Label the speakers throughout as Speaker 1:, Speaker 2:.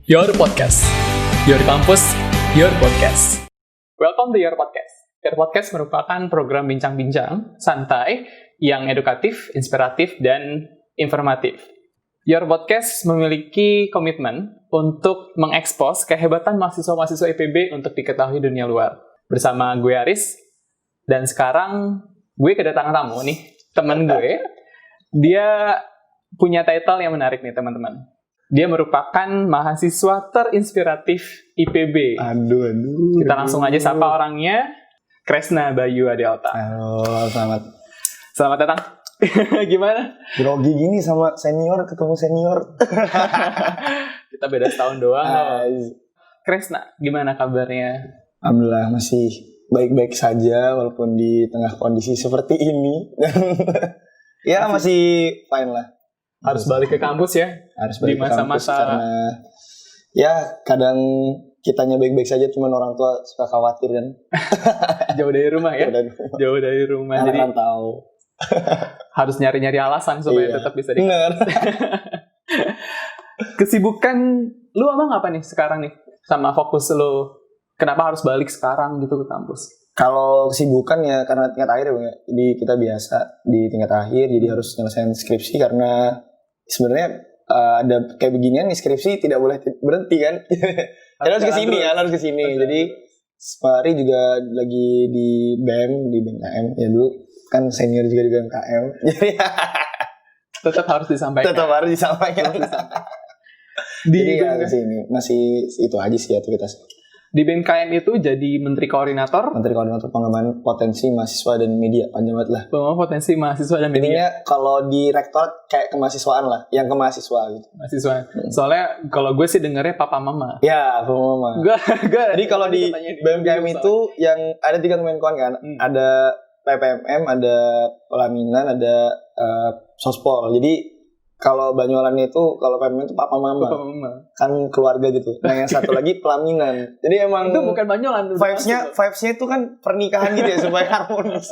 Speaker 1: Your Podcast, Your Campus, Your Podcast. Welcome to Your Podcast. Your Podcast merupakan program bincang-bincang santai yang edukatif, inspiratif, dan informatif. Your Podcast memiliki komitmen untuk mengekspos kehebatan mahasiswa-mahasiswa IPB untuk diketahui dunia luar. Bersama gue Aris, dan sekarang gue kedatangan tamu nih, teman gue. Dia punya title yang menarik nih teman-teman. Dia merupakan mahasiswa terinspiratif IPB.
Speaker 2: Aduh.
Speaker 1: Kita langsung aja sapa orangnya, Kresna Bayu Adelta.
Speaker 2: Halo,
Speaker 1: Selamat datang. Gimana?
Speaker 2: Grogi gini sama senior, ketemu senior.
Speaker 1: Kita beda setahun doang. Kresna, gimana kabarnya?
Speaker 2: Alhamdulillah masih baik-baik saja walaupun di tengah kondisi seperti ini. Ya masih fine lah.
Speaker 1: Harus balik ke kampus ya?
Speaker 2: Harus balik
Speaker 1: di masa-masa
Speaker 2: ke kampus karena ya kadang kitanya baik-baik saja, cuman orang tua suka khawatir kan.
Speaker 1: Jauh dari rumah ya? Jauh dari rumah. Jadi
Speaker 2: tahu.
Speaker 1: Harus nyari-nyari alasan supaya tetap bisa di
Speaker 2: Bener.
Speaker 1: Kesibukan lu emang apa nih sekarang nih? Sama fokus lu, kenapa harus balik sekarang gitu ke kampus?
Speaker 2: Kalau kesibukan ya karena tingkat akhir ya, jadi kita biasa di tingkat akhir, jadi harus nyelesain skripsi karena sebenarnya ada kayak beginian nih, skripsi tidak boleh berhenti kan. Harus ke sini. Jadi sehari juga lagi di BEM, di BMKM ya, dulu kan senior juga di BMKM. Jadi
Speaker 1: tetap harus disampaikan.
Speaker 2: Jadi ya ke sini masih itu aja sih aktivitas.
Speaker 1: Di BMKM itu jadi Menteri Koordinator
Speaker 2: Pengembangan Potensi Mahasiswa dan Media, panjang banget lah.
Speaker 1: Pengembangan Potensi Mahasiswa dan Media.
Speaker 2: Intinya kalau di rektorat kayak kemahasiswaan lah, yang ke mahasiswa gitu.
Speaker 1: Mahasiswa. Soalnya kalau gue sih dengarnya Papa Mama.
Speaker 2: Ya, Papa Mama. Jadi kalau di BMKM itu yang ada 3 kemenkoan kan, ada PPMM, ada Pelaminan, ada Sospol. Jadi kalau Banyuwangi itu, kalau PPMM itu Papa Mama. Kan keluarga gitu. Nah yang satu lagi Pelaminan. Jadi emang
Speaker 1: itu bukan Banyuwangi.
Speaker 2: Vibes-nya itu kan pernikahan gitu ya supaya harmonis.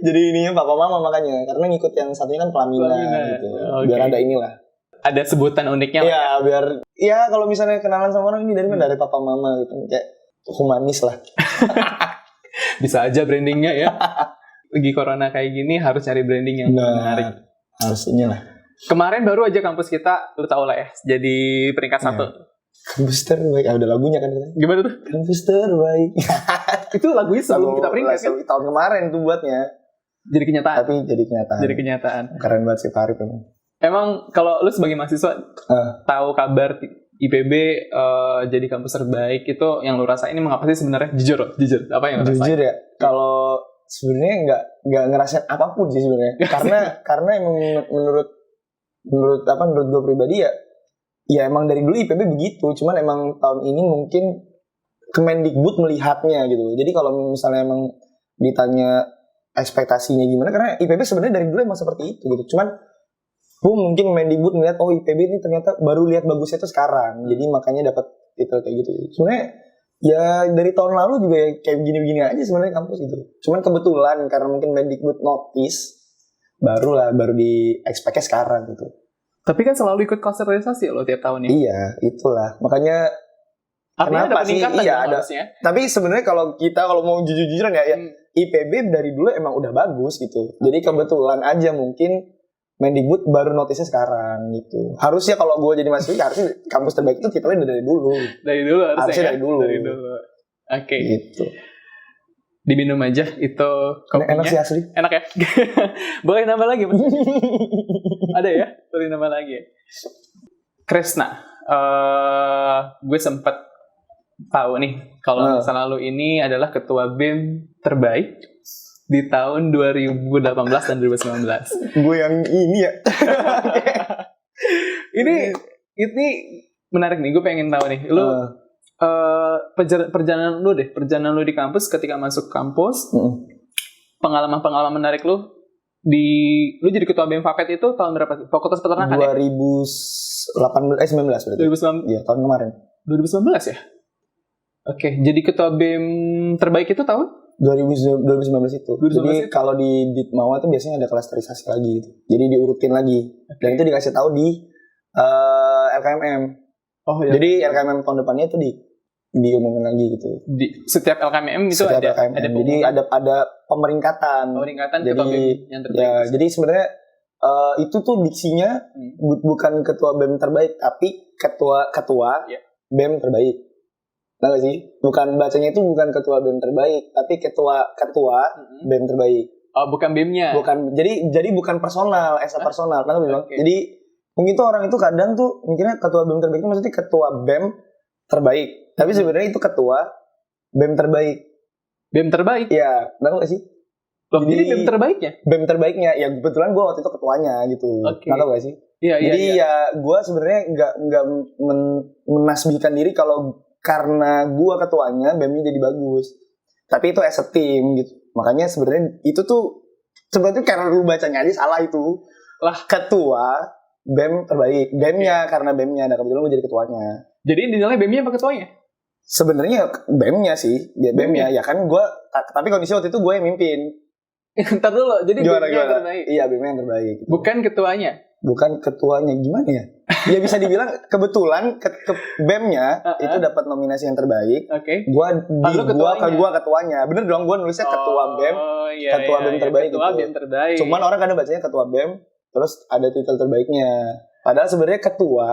Speaker 2: jadi ininya Papa Mama makanya. Karena ngikut yang satunya kan Pelaminan gitu. Okay. Biar ada inilah.
Speaker 1: Ada sebutan uniknya.
Speaker 2: Iya, biar ya kalau misalnya kenalan sama orang ini dari mana, dari Papa Mama gitu. Kayak humanis lah.
Speaker 1: Bisa aja brandingnya ya. Lagi corona kayak gini harus cari branding yang menarik.
Speaker 2: Harus inilah.
Speaker 1: Kemarin baru aja kampus kita, lu tau lah ya, jadi peringkat 1.
Speaker 2: Kampus terbaik. Ada lagunya kan?
Speaker 1: Gimana tuh?
Speaker 2: Kampus terbaik.
Speaker 1: Itu lagunya sebelum kita peringkat kan?
Speaker 2: Tahun kemarin tuh buatnya.
Speaker 1: Jadi kenyataan.
Speaker 2: Tapi jadi kenyataan. Keren banget sih Pak Arif emang.
Speaker 1: Emang kalau lu sebagai mahasiswa tahu kabar IPB jadi kampus terbaik itu yang lu rasain ini mengapa sih sebenarnya? Jujur. Apa yang lu rasain?
Speaker 2: Jujur ya. Kalau sebenarnya nggak ngerasain apapun sih sebenarnya. karena emang menurut gue pribadi ya emang dari dulu IPB begitu. Cuman emang tahun ini mungkin Kemendikbud melihatnya gitu. Jadi kalau misalnya emang ditanya ekspektasinya gimana, karena IPB sebenarnya dari dulu emang seperti itu gitu. Cuman mungkin Kemendikbud melihat IPB ini ternyata baru lihat bagusnya itu sekarang. Jadi makanya dapat titel kayak gitu. Sebenarnya ya dari tahun lalu juga ya kayak begini-begini aja sebenarnya kampus gitu. Cuman kebetulan karena mungkin Mendikbud notice baru di expect-nya sekarang gitu.
Speaker 1: Tapi kan selalu ikut konservasi lo tiap tahun ya.
Speaker 2: Iya, itulah. Makanya
Speaker 1: kenapa sih? Iya
Speaker 2: ada. Tapi sebenarnya kalau mau jujur-jujuran ya IPB dari dulu emang udah bagus gitu. Jadi kebetulan aja mungkin Mendikbud baru notisnya sekarang gitu. Harusnya kalau gue jadi mahasiswa harusnya kampus terbaik itu titelnya dari dulu. Harusnya dari dulu.
Speaker 1: Oke.
Speaker 2: Gitu.
Speaker 1: Diminum aja itu kopinya.
Speaker 2: Enak sih asli.
Speaker 1: Enak ya? Boleh nambah lagi? Ada ya? Boleh nambah lagi. Kresna, gue sempat tahu nih kalau misalnya lu ini adalah ketua BEM terbaik di tahun 2018 dan 2019.
Speaker 2: Gue yang ini ya.
Speaker 1: Ini menarik nih, gue pengen tahu nih. Lu perjalanan lu di kampus ketika masuk kampus. Pengalaman menarik lu lu jadi ketua BEM Fapet itu tahun berapa? Fakultas Peternakan
Speaker 2: 2019 berarti.
Speaker 1: 2019.
Speaker 2: Iya, tahun kemarin.
Speaker 1: 2019 ya? Oke, jadi ketua BEM terbaik itu tahun
Speaker 2: 2019 itu. Jadi kalau di Ditmawa itu biasanya ada klasterisasi lagi gitu. Jadi diurutin lagi. Dan itu dikasih tahu di LKMM.
Speaker 1: Oh iya.
Speaker 2: Jadi RKMM tahun depannya itu diumumin lagi gitu.
Speaker 1: Di setiap LKMM itu
Speaker 2: Setiap
Speaker 1: ada
Speaker 2: LKMM. Jadi ada pemeringkatan.
Speaker 1: pemeringkatan
Speaker 2: Jadi
Speaker 1: ketua BEM yang terbaik.
Speaker 2: ya, jadi sebenarnya itu tuh diksinya bukan ketua BEM terbaik, tapi ketua
Speaker 1: Yeah.
Speaker 2: BEM terbaik. Tahu gak sih? Bukan bacanya itu bukan ketua BEM terbaik, tapi ketua BEM terbaik.
Speaker 1: Oh, bukan BEM-nya.
Speaker 2: Bukan. Jadi bukan personal, personal. Tahu bilang.
Speaker 1: Okay.
Speaker 2: Jadi mungkin tuh orang itu kadang tuh mikirnya ketua BEM terbaik itu maksudnya ketua BEM terbaik. Tapi sebenarnya itu ketua BEM terbaik.
Speaker 1: BEM terbaik?
Speaker 2: Iya, tahu gak sih?
Speaker 1: Loh, jadi BEM terbaiknya?
Speaker 2: BEM terbaiknya, ya kebetulan gue waktu itu ketuanya gitu.
Speaker 1: Okay.
Speaker 2: Tahu gak sih?
Speaker 1: Iya.
Speaker 2: Jadi ya gue sebenarnya nggak menasbihkan diri kalau karena gue ketuanya BEM-nya jadi bagus. Tapi itu as a team gitu. Makanya sebenarnya itu tuh sebenarnya karena lu bacanya aja salah itu.
Speaker 1: Lah,
Speaker 2: ketua BEM terbaik. BEM-nya karena BEM-nya, nah kebetulan gue jadi ketuanya.
Speaker 1: Jadi dinilai BEM-nya apa ketuanya?
Speaker 2: Sebenarnya BEM-nya sih, dia BEM-nya. Ya kan gue, tapi kondisi waktu itu gue yang mimpin.
Speaker 1: Ntar dulu, jadi BEM-nya yang terbaik.
Speaker 2: Iya, BEM-nya yang terbaik. Gitu.
Speaker 1: Bukan ketuanya.
Speaker 2: Bukan ketuanya, gimana ya? Ya bisa dibilang kebetulan ke BEM-nya itu dapat nominasi yang terbaik.
Speaker 1: Oke.
Speaker 2: Gua ketuanya. Bener dong, gua nulisnya ketua BEM.
Speaker 1: Iya,
Speaker 2: ketua BEM terbaik
Speaker 1: ketua
Speaker 2: gitu.
Speaker 1: BEM terbaik.
Speaker 2: Cuman orang kadang bacanya ketua BEM, terus ada titel terbaiknya. Padahal sebenarnya ketua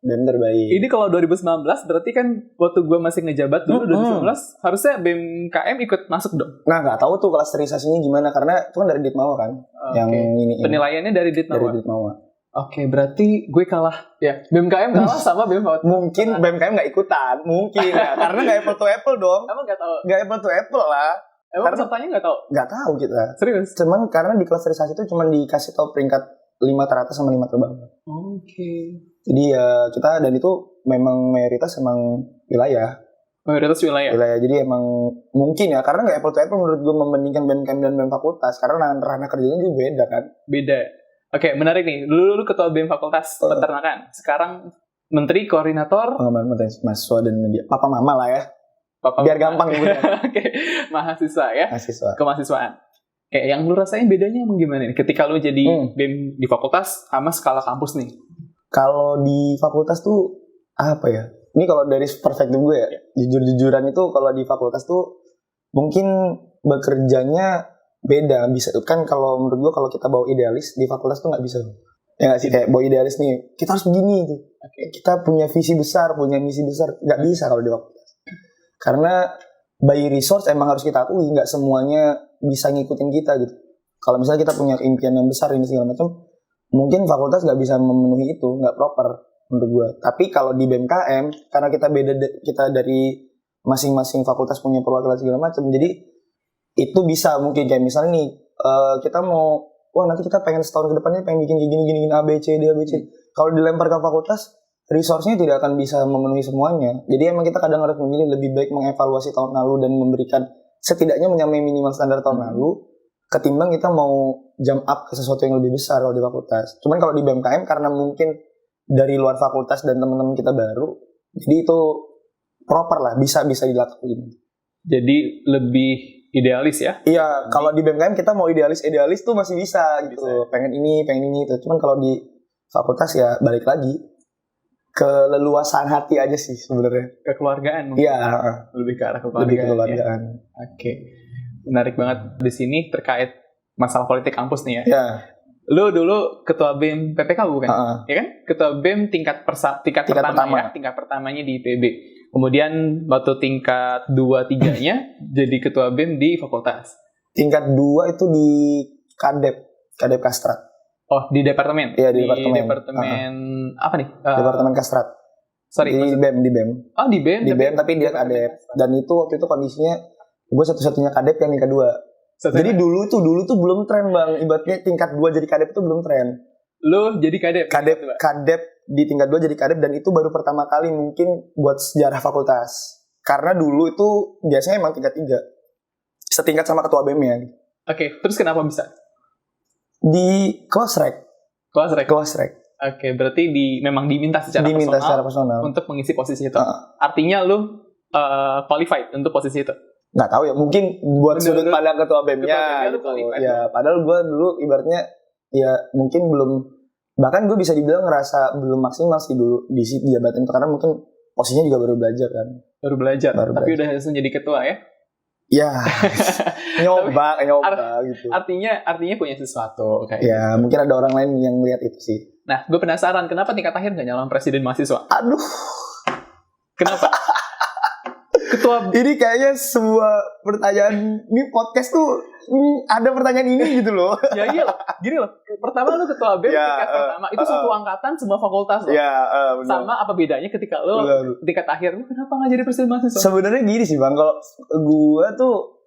Speaker 2: BEM terbaik.
Speaker 1: Ini kalau 2019 berarti kan waktu gua masih ngejabat dulu 2019 harusnya BEM KM ikut masuk dong.
Speaker 2: Nah, nggak tahu tuh klasterisasinya gimana karena itu kan dari Ditmawa kan. Yang ini.
Speaker 1: Penilaiannya dari Ditmawa.
Speaker 2: Dari Ditmawa.
Speaker 1: Oke, berarti gue kalah. Ya, BMKM kalah sama BEM Fakultas.
Speaker 2: Mungkin BMKM nggak ikutan, mungkin ya. Karena nggak apple to apple dong.
Speaker 1: Emang nggak tahu?
Speaker 2: Nggak apple to apple lah.
Speaker 1: Emang pesertanya nggak tahu?
Speaker 2: Nggak tahu kita.
Speaker 1: Serius?
Speaker 2: Cuman karena di klasterisasi itu cuma dikasih tahu peringkat 5 teratas sama 5 terbawah.
Speaker 1: Oke.
Speaker 2: Jadi ya kita, dan itu memang mayoritas emang wilayah.
Speaker 1: Mayoritas wilayah?
Speaker 2: Wilayah, jadi emang mungkin ya. Karena nggak apple to apple menurut gue membandingkan BMKM dan BEM Fakultas. Karena ranah kerjanya juga beda kan.
Speaker 1: Beda. Oke, menarik nih. Dulu lu ketua BEM Fakultas Peternakan. Sekarang Menteri Koordinator
Speaker 2: Pengembangan Mahasiswa dan Media. Papa Mama lah ya. Biar gampang nyebutnya.
Speaker 1: Oke, mahasiswa ya.
Speaker 2: Mahasiswa.
Speaker 1: Kemahasiswaan. Kayak yang lu rasain bedanya emang gimana nih? Ketika lu jadi BEM di fakultas sama skala kampus nih.
Speaker 2: Kalau di fakultas tuh apa ya? Ini kalau dari perspektif gue ya, jujur-jujuran itu kalau di fakultas tuh mungkin bekerjanya beda. Bisa kan kalau menurut gue kalau kita bawa idealis di fakultas tuh nggak bisa. Ya nggak sih, kayak bawa idealis nih, kita harus begini tuh. Kita punya visi besar, punya misi besar, nggak bisa kalau di fakultas. Karena by resource emang harus kita akui, nggak semuanya bisa ngikutin kita gitu. Kalau misalnya kita punya impian yang besar ini segala macam, mungkin fakultas nggak bisa memenuhi itu, nggak proper menurut gue. Tapi kalau di BMKM, karena kita beda, kita dari masing-masing fakultas punya perwakilan segala macam, jadi itu bisa mungkin kayak misalnya nih kita mau, wah nanti kita pengen setahun ke depannya pengen bikin gini A B C D. Kalau dilempar ke fakultas, resource-nya tidak akan bisa memenuhi semuanya. Jadi emang kita kadang harus memilih, lebih baik mengevaluasi tahun lalu dan memberikan setidaknya menyamai minimal standar tahun lalu, ketimbang kita mau jump up ke sesuatu yang lebih besar kalau di fakultas. Cuman kalau di BMKM karena mungkin dari luar fakultas dan teman-teman kita baru, jadi itu proper lah, bisa dilakuin. Jadi lebih idealis ya? Iya, kalau di BMKM kita mau idealis tuh masih bisa gitu. Bisa. Pengen ini itu. Cuman kalau di fakultas ya balik lagi ke leluasan hati aja sih sebenarnya. Kekeluargaan mungkin. Iya,
Speaker 1: lebih ke arah kekeluargaan. Ya? Oke. Menarik banget di sini terkait masalah politik kampus nih ya.
Speaker 2: Iya.
Speaker 1: Lu dulu ketua BEM PPK bukan? Ya kan? Ketua BEM tingkat pertama ya, tingkat pertamanya di IPB. Kemudian waktu tingkat 2-3-nya jadi ketua BEM di fakultas.
Speaker 2: Tingkat 2 itu di Kadep Kastrat.
Speaker 1: Oh, di departemen?
Speaker 2: Iya, di departemen.
Speaker 1: Departemen apa nih?
Speaker 2: Departemen Kastrat.
Speaker 1: Sorry.
Speaker 2: Di BEM.
Speaker 1: Oh, di BEM?
Speaker 2: Di BEM tapi dia Kadep. Dan itu waktu itu kondisinya gue satu-satunya Kadep yang tingkat 2. Jadi dulu tuh belum tren bang. Ibaratnya tingkat 2 jadi Kadep itu belum tren.
Speaker 1: Lu jadi Kadep?
Speaker 2: Kadep di tingkat 2 jadi Kadep, dan itu baru pertama kali mungkin buat sejarah fakultas. Karena dulu itu biasanya emang tingkat 3. Setingkat sama ketua BEM-nya.
Speaker 1: Oke, terus kenapa bisa?
Speaker 2: Di close rank.
Speaker 1: Oke, berarti memang diminta secara personal untuk mengisi posisi itu. Artinya lu qualified untuk posisi itu? Nggak
Speaker 2: tahu ya, mungkin buat sudut pandang ketua BEM-nya gitu. Ya, padahal gue dulu ibaratnya ya mungkin belum Bahkan gue bisa dibilang ngerasa belum maksimal sih dulu di jabatan itu, karena mungkin posisinya juga baru belajar kan.
Speaker 1: Baru belajar, tapi udah langsung jadi ketua ya?
Speaker 2: Ya, nyoba gitu.
Speaker 1: Artinya punya sesuatu kayak
Speaker 2: ya,
Speaker 1: gitu.
Speaker 2: Mungkin ada orang lain yang lihat itu sih.
Speaker 1: Nah, gue penasaran kenapa tingkat akhir nggak nyalon presiden mahasiswa?
Speaker 2: Aduh,
Speaker 1: kenapa? Ketua
Speaker 2: ini kayaknya sebuah pertanyaan, ini podcast tuh ada pertanyaan ini gitu loh.
Speaker 1: Ya iya loh, gini loh. Pertama lu ketua BEM tingkat pertama itu satu angkatan semua fakultas loh.
Speaker 2: Benar.
Speaker 1: Sama apa bedanya ketika lu tingkat akhir, lu kenapa nggak jadi presiden mahasiswa?
Speaker 2: Sebenarnya gini sih Bang, kalau gua tuh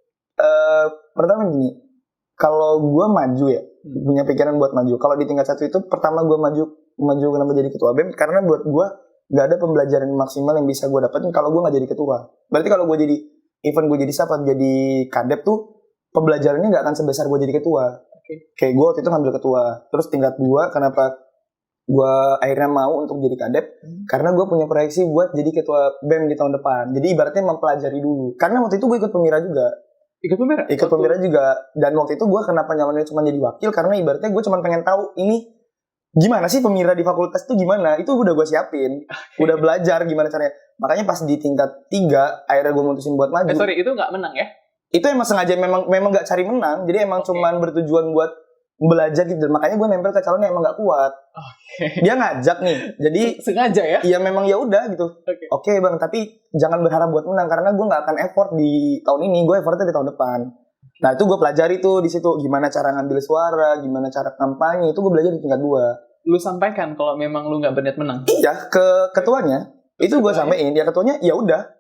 Speaker 2: pertama gini, kalau gua maju ya, punya pikiran buat maju. Kalau di tingkat 1 itu pertama gua maju kenapa jadi ketua BEM, karena buat gua nggak ada pembelajaran maksimal yang bisa gua dapetin kalau gua nggak jadi ketua. Berarti kalau gua jadi event, gua jadi siapa, jadi kadep tuh pembelajarannya nggak akan sebesar gue jadi ketua. Kayak gue waktu itu ngambil ketua. Terus tingkat 2, kenapa gue akhirnya mau untuk jadi kadep? Karena gue punya proyeksi buat jadi ketua BEM di tahun depan. Jadi ibaratnya mempelajari dulu. Karena waktu itu gue ikut pemira juga. Ikut pemira juga. Dan waktu itu gue kenapa nyalonnya cuma jadi wakil, karena ibaratnya gue cuma pengen tahu ini gimana sih pemira di fakultas itu gimana. Itu udah gue siapin. Udah belajar gimana caranya. Makanya pas di tingkat 3 akhirnya gue mutusin buat maju.
Speaker 1: Itu nggak menang ya?
Speaker 2: Itu emang sengaja memang gak cari menang, jadi emang cuman bertujuan buat belajar gitu. Makanya gue nempel ke calon yang emang gak kuat. Dia ngajak nih, jadi
Speaker 1: sengaja ya?
Speaker 2: Iya memang ya udah gitu. Oke Bang, tapi jangan berharap buat menang, karena gue gak akan effort di tahun ini, gue effortnya di tahun depan. Nah itu gue pelajari tuh di situ, gimana cara ngambil suara, gimana cara kampanye, itu gue belajar di tingkat 2.
Speaker 1: Lu sampaikan kalau memang lu gak berniat menang?
Speaker 2: Iya, ke ketuanya. Itu gue sampein, dia ketuanya ya udah.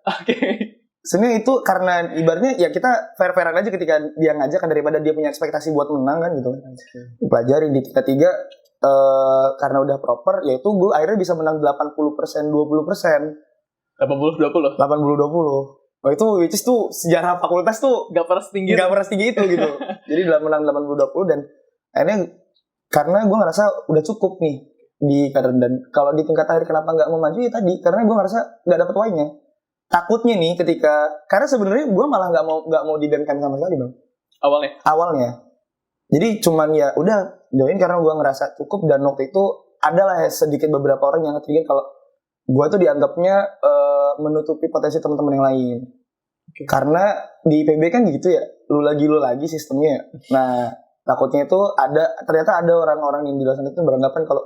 Speaker 2: Sebenarnya itu karena ibaratnya ya kita fair-fairan aja ketika dia ngajak kan, daripada dia punya ekspektasi buat menang kan gitu. Pelajari di tingkat 3 karena udah proper, yaitu gue akhirnya bisa menang 80%, 20%.
Speaker 1: 80-20?
Speaker 2: 80-20. Oh itu which is tuh sejarah fakultas tuh
Speaker 1: gak pernah setinggi
Speaker 2: itu gitu. Jadi menang 80-20 dan akhirnya karena gue ngerasa udah cukup nih di kader. Dan kalau di tingkat akhir kenapa nggak mau maju ya tadi, karena gue ngerasa nggak dapet Y-nya. Takutnya nih karena sebenarnya gue malah nggak mau di BEM sama sekali Bang. Awalnya. Jadi cuman ya udah join karena gue ngerasa cukup, dan waktu itu adalah sedikit beberapa orang yang nge-trigger kalau gue tuh dianggapnya menutupi potensi teman-teman yang lain. Karena di IPB kan gitu ya, lu lagi sistemnya. Nah takutnya itu ternyata ada orang-orang yang di luar sana itu beranggapan kalau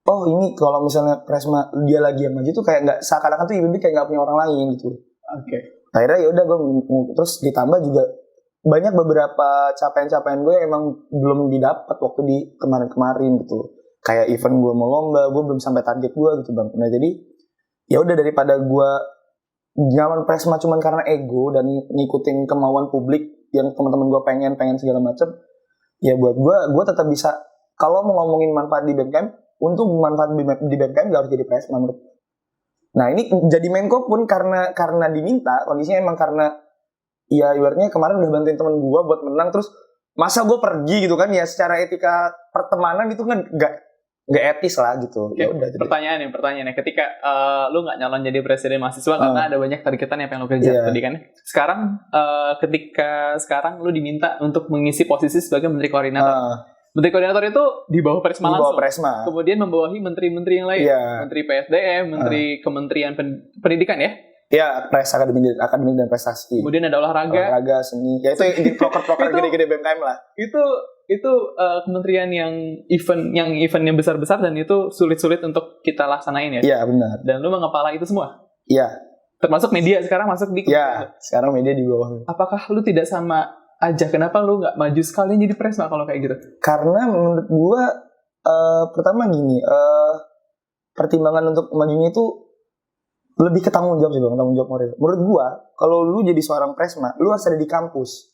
Speaker 2: oh ini kalau misalnya Presma dia lagi yang maju tuh kayak nggak, seakan-akan tuh IPB kayak nggak punya orang lain gitu. Akhirnya ya udah gue terus ditambah juga banyak beberapa capaian-capaian gue emang belum didapat waktu di kemarin-kemarin gitu. Kayak event gue mau lomba, gue belum sampai target gue gitu Bang. Nah jadi ya udah daripada gue nyalon Presma cuman karena ego dan ngikutin kemauan publik yang teman-teman gue pengen segala macam, ya buat gue tetap bisa kalau mau ngomongin manfaat di BEM. Untuk manfaat di BEM gak harus jadi Presma menurut. Nah ini jadi Menko pun karena diminta, kondisinya emang karena ya ibaratnya kemarin udah bantuin temen gue buat menang, terus masa gue pergi gitu kan, ya secara etika pertemanan itu kan gak etis lah gitu. Ya udah.
Speaker 1: Pertanyaannya ketika lu nggak nyalon jadi presiden mahasiswa karena ada banyak targetan yang pengen lu kerja tadi kan. Sekarang ketika sekarang lu diminta untuk mengisi posisi sebagai menteri koordinator. Menteri koordinator itu di bawah Presma langsung. Kemudian membawahi menteri-menteri yang lain. Menteri PSDM, Menteri Kementerian Pendidikan ya?
Speaker 2: Iya, akademi dan prestasi.
Speaker 1: Kemudian ada olahraga,
Speaker 2: seni. Ya itu proker gede-gede BMKM lah.
Speaker 1: Itu kementerian yang eventnya besar-besar dan itu sulit-sulit untuk kita laksanain ya?
Speaker 2: Iya, benar.
Speaker 1: Dan lu mengepala itu semua?
Speaker 2: Iya.
Speaker 1: Termasuk media sekarang masuk di...
Speaker 2: Iya, sekarang media di bawah.
Speaker 1: Apakah lu tidak sama aja, kenapa lu nggak maju sekalian jadi Presma kalau kayak gitu?
Speaker 2: Karena menurut gue pertama gini, pertimbangan untuk majunya itu lebih ke tanggung jawab sih Bang, tanggung jawab moral. Menurut gue kalau lu jadi seorang Presma, lu harus ada di kampus.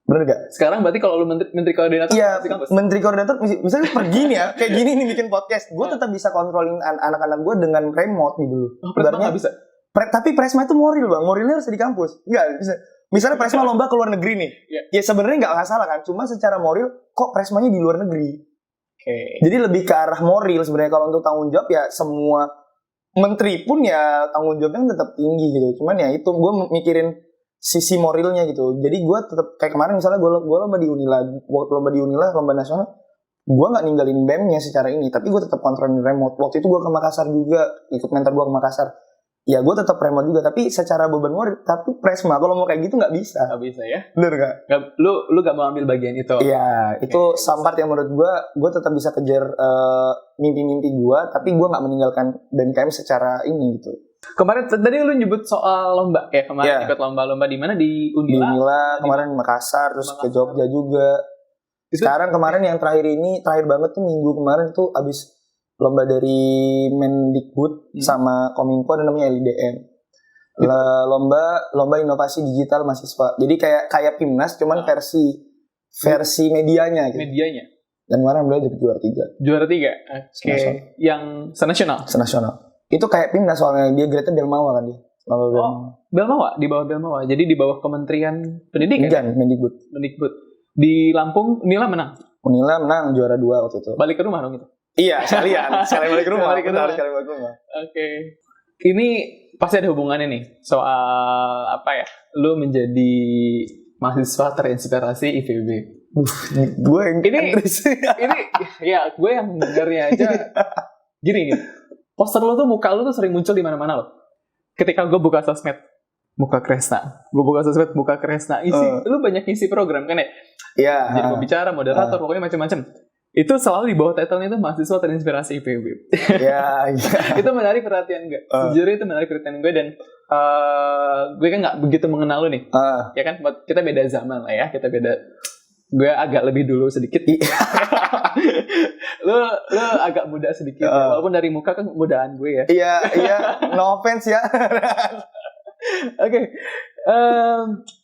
Speaker 2: Bener gak?
Speaker 1: Sekarang berarti kalau lu menteri koordinator
Speaker 2: iya, di kampus. Menteri koordinator misalnya pergi nih ya, kayak gini nih bikin podcast, gue tetap bisa kontrolin anak-anak gue dengan remote gitu.
Speaker 1: Presma nggak bisa?
Speaker 2: Tapi Presma itu moral Bang, moralnya harus di kampus. Enggak bisa. Misalnya Presma lomba ke luar negeri nih, ya sebenarnya nggak salah kan, cuma secara moral kok Presmanya di luar negeri. Jadi lebih ke arah moral sebenarnya. Kalau untuk tanggung jawab ya semua menteri pun ya tanggung jawabnya tetap tinggi gitu. Cuman ya itu gue mikirin sisi moralnya gitu. Jadi gue tetap kayak kemarin misalnya gue lomba di Unila, lomba nasional, gue nggak ninggalin BEM-nya secara ini, tapi gue tetap kontrolin remote. Waktu itu gue ke Makassar juga, ikut mentor gue ke Makassar. Ya gue tetap remote juga, tapi secara beban murid, tapi Presma kalau mau kayak gitu nggak bisa.
Speaker 1: Nggak bisa ya?
Speaker 2: Bener gak?
Speaker 1: Lu gak mau ambil bagian itu?
Speaker 2: Iya, itu part yang menurut gue tetap bisa kejar mimpi-mimpi gue, tapi gue nggak meninggalkan BMKM secara ini gitu.
Speaker 1: Kemarin tadi lu nyebut soal lomba ya, kemarin ikut lomba-lomba di mana, di
Speaker 2: Di
Speaker 1: Unila?
Speaker 2: Unila, kemarin di Makassar, terus ke Jogja juga. Sekarang kemarin yang terakhir banget tuh minggu kemarin tuh abis lomba dari Mendikbud sama Kominfo, ada namanya LIDM. Lomba inovasi digital mahasiswa. Jadi kayak PIMNAS cuman versi medianya gitu.
Speaker 1: Medianya.
Speaker 2: Dan kemarin beliau jadi juara 3.
Speaker 1: Juara 3. Oke. Yang senasional.
Speaker 2: Senasional. Itu kayak PIMNAS soalnya dia grade-nya Belmawa kan dia.
Speaker 1: Belmawa, di bawah Belmawa. Jadi di bawah Kementerian Pendidikan.
Speaker 2: Enggak, Mendikbud. Di Lampung Unila menang. Unila menang juara 2 waktu itu.
Speaker 1: Balik ke rumah dong itu.
Speaker 2: Iya, sekali balik ke rumah.
Speaker 1: Sekali balik ke rumah. Oke. Ini pasti ada hubungannya nih soal apa ya? Lu menjadi mahasiswa terinspirasi IPB.
Speaker 2: Gue yang
Speaker 1: ini ya gue yang dengarnya aja gini. Poster lu tuh, muka lu tuh sering muncul di mana-mana loh. Ketika gue buka sosmed, muka Kresna. Lu banyak ngisi program kan ya? Iya. Jadi pembicara, moderator, pokoknya macam-macam. Itu selalu di bawah title-nya itu mahasiswa terinspirasi IPB.
Speaker 2: Iya.
Speaker 1: Itu menarik perhatian gue. Sejujurnya itu menarik perhatian gue, dan gue kan nggak begitu mengenal lu nih. Ya kan, kita beda zaman lah ya. Gue agak lebih dulu sedikit. lu agak muda sedikit. Walaupun dari muka kan mudaan gue ya.
Speaker 2: Iya. No offense ya.
Speaker 1: Oke.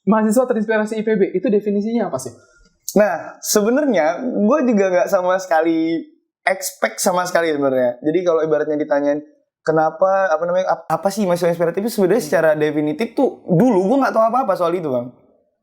Speaker 1: Mahasiswa terinspirasi IPB itu definisinya apa sih?
Speaker 2: Nah, sebenarnya gue juga nggak sama sekali expect sama sekali sebenarnya. Jadi kalau ibaratnya ditanyain kenapa apa sih mahasiswa inspiratif itu, sebenarnya secara definitif tuh dulu gue nggak tahu apa-apa soal itu, Bang.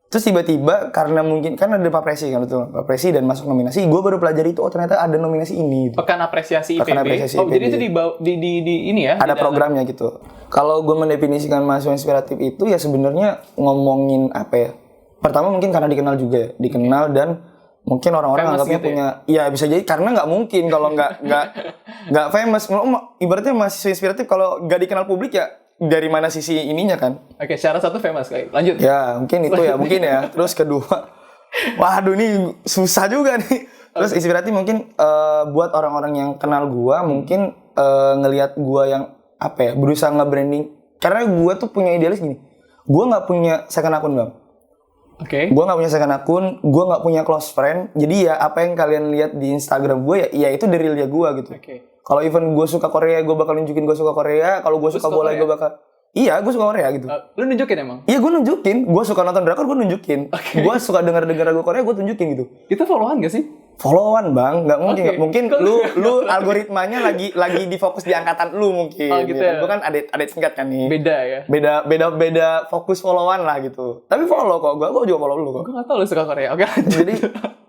Speaker 2: Terus tiba-tiba karena mungkin kan ada Pak Presi kan, betul, Pak Presi, dan masuk nominasi, gue baru pelajari itu, ternyata ada nominasi ini gitu.
Speaker 1: Pekan apresiasi IPB. Jadi itu di ini ya?
Speaker 2: Ada programnya gitu. Kalau gue mendefinisikan mahasiswa inspiratif itu ya sebenarnya ngomongin apa ya? Pertama mungkin karena dikenal dan mungkin orang-orang anggapnya gitu punya, ya bisa jadi karena nggak mungkin kalau nggak famous. Ibaratnya mahasiswa inspiratif kalau nggak dikenal publik ya dari mana sisi ininya kan?
Speaker 1: Oke, syarat satu famous kayak. Lanjut.
Speaker 2: Ya mungkin itu ya. Terus kedua, waduh ini susah juga nih. Terus inspiratif mungkin buat orang-orang yang kenal gua, mungkin ngelihat gua yang apa ya, berusaha nge-branding. Karena gua tuh punya idealis gini. Gua nggak punya second akun, Bang.
Speaker 1: Oke.
Speaker 2: Gue nggak punya second akun, gue nggak punya close friend. Jadi ya apa yang kalian lihat di Instagram gue ya itu dari realnya gue gitu. Kalau even gue suka Korea, gue bakal nunjukin gue suka Korea. Kalau gue suka bola, gue bakal gue suka Korea gitu.
Speaker 1: Lu nunjukin emang?
Speaker 2: Iya, gue nunjukin. Gue suka nonton drakor, gue nunjukin. Gue suka denger lagu Korea, gue tunjukin gitu.
Speaker 1: Itu followan gak sih?
Speaker 2: Followan, Bang, nggak mungkin. Mungkin lu algoritmanya lagi difokus di angkatan lu mungkin.
Speaker 1: Oh gitu ya.
Speaker 2: Lu kan ada tingkat kan nih.
Speaker 1: Beda ya.
Speaker 2: Beda fokus followan lah gitu. Tapi follow kok, gue juga follow lu kok.
Speaker 1: Gue nggak tahu lu suka Korea. Oke.
Speaker 2: Jadi